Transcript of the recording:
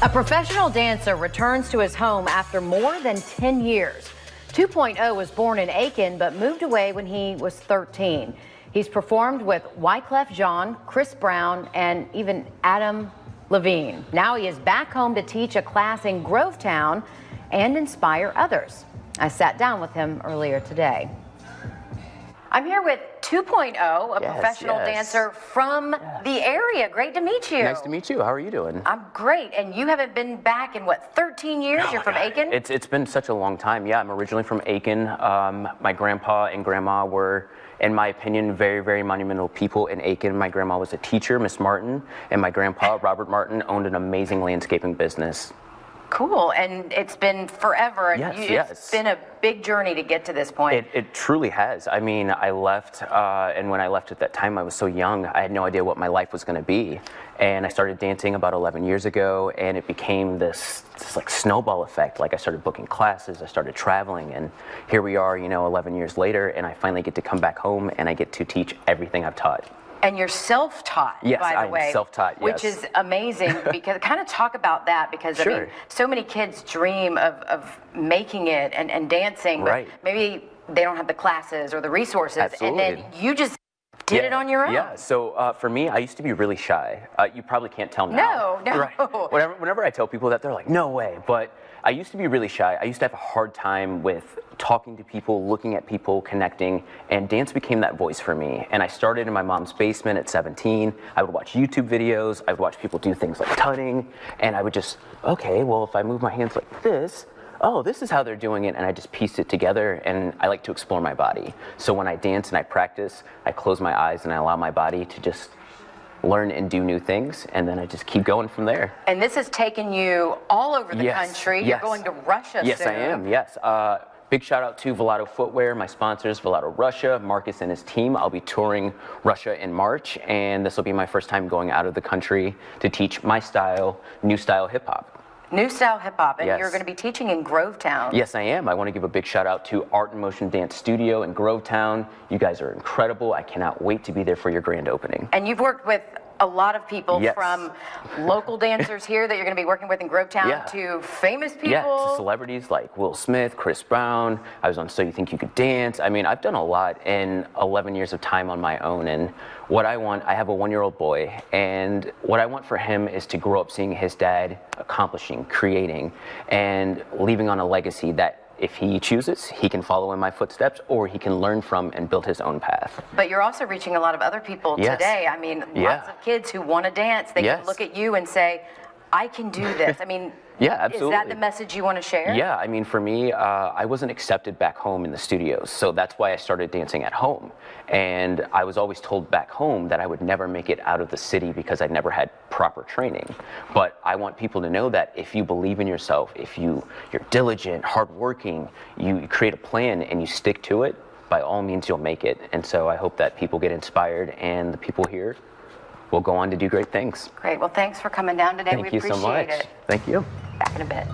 A professional dancer returns to his home after more than 10 years. 2.0 was born in Aiken but moved away when he was 13. He's performed with Wyclef Jean, Chris Brown, and even Adam Levine. Now he is back home to teach a class in Grovetown and inspire others. I sat down with him earlier today. I'm here with 2.0, a professional dancer from the area. Great to meet you. Nice to meet you. How are you doing? I'm great. And you haven't been back in, what, 13 years? You're from Aiken? It's been such a long time. Yeah, I'm originally from Aiken. My grandpa and grandma were, in my opinion, very, very monumental people in Aiken. My grandma was a teacher, Miss Martin, and my grandpa, Robert Martin, owned an amazing landscaping business. Cool, and it's been forever. Yes, It's been a big journey to get to this point. It truly has. I mean, I left, and when I left at that time, I was so young, I had no idea what my life was going to be. And I started dancing about 11 years ago, and it became this like snowball effect. Like I started booking classes, I started traveling, and here we are, 11 years later, and I finally get to come back home, and I get to teach everything I've taught. And you're self-taught, yes, by the way. Yes, I'm self-taught, yes. Which is amazing, because kind of talk about that, because I mean, so many kids dream of making it and dancing, but maybe they don't have the classes or the resources. Absolutely. And then you just did it on your own. Yeah, so for me, I used to be really shy. You probably can't tell now. No. Right. Whenever I tell people that, they're like, no way. But I used to be really shy. I used to have a hard time with talking to people, looking at people, connecting, and dance became that voice for me. And I started in my mom's basement at 17. I would watch YouTube videos. I would watch people do things like tutting, and I would just, okay, well, if I move my hands like this, oh, this is how they're doing it, and I just pieced it together, and I like to explore my body. So when I dance and I practice, I close my eyes and I allow my body to just learn and do new things, and then I just keep going from there. And this has taken you all over the country. You're going to Russia soon. Yes, I am, yes. Big shout out to Velato Footwear, my sponsors, Velato Russia, Marcus and his team. I'll be touring Russia in March, and this will be my first time going out of the country to teach my style, new style hip hop. New style hip hop, and you're going to be teaching in Grovetown. Yes, I am. I want to give a big shout out to Art and Motion Dance Studio in Grovetown. You guys are incredible. I cannot wait to be there for your grand opening. And you've worked with a lot of people, from local dancers here that you're going to be working with in Grovetown to famous people. Yeah, to celebrities like Will Smith, Chris Brown. I was on So You Think You Could Dance. I mean, I've done a lot in 11 years of time on my own. And what I want, I have a 1-year-old boy, and what I want for him is to grow up seeing his dad accomplishing, creating, and leaving on a legacy that if he chooses, he can follow in my footsteps, or he can learn from and build his own path. But you're also reaching a lot of other people today. I mean, lots of kids who want to dance, they can look at you and say, I can do this. I mean, absolutely. Is that the message you want to share? Yeah, I mean, for me, I wasn't accepted back home in the studios, so that's why I started dancing at home. And I was always told back home that I would never make it out of the city because I never had proper training. But I want people to know that if you believe in yourself, if you're diligent, hardworking, you create a plan and you stick to it, by all means you'll make it. And so I hope that people get inspired, and the people here will go on to do great things. Great. Well, thanks for coming down today. Thank you so much. It. Thank you. Back in a bit.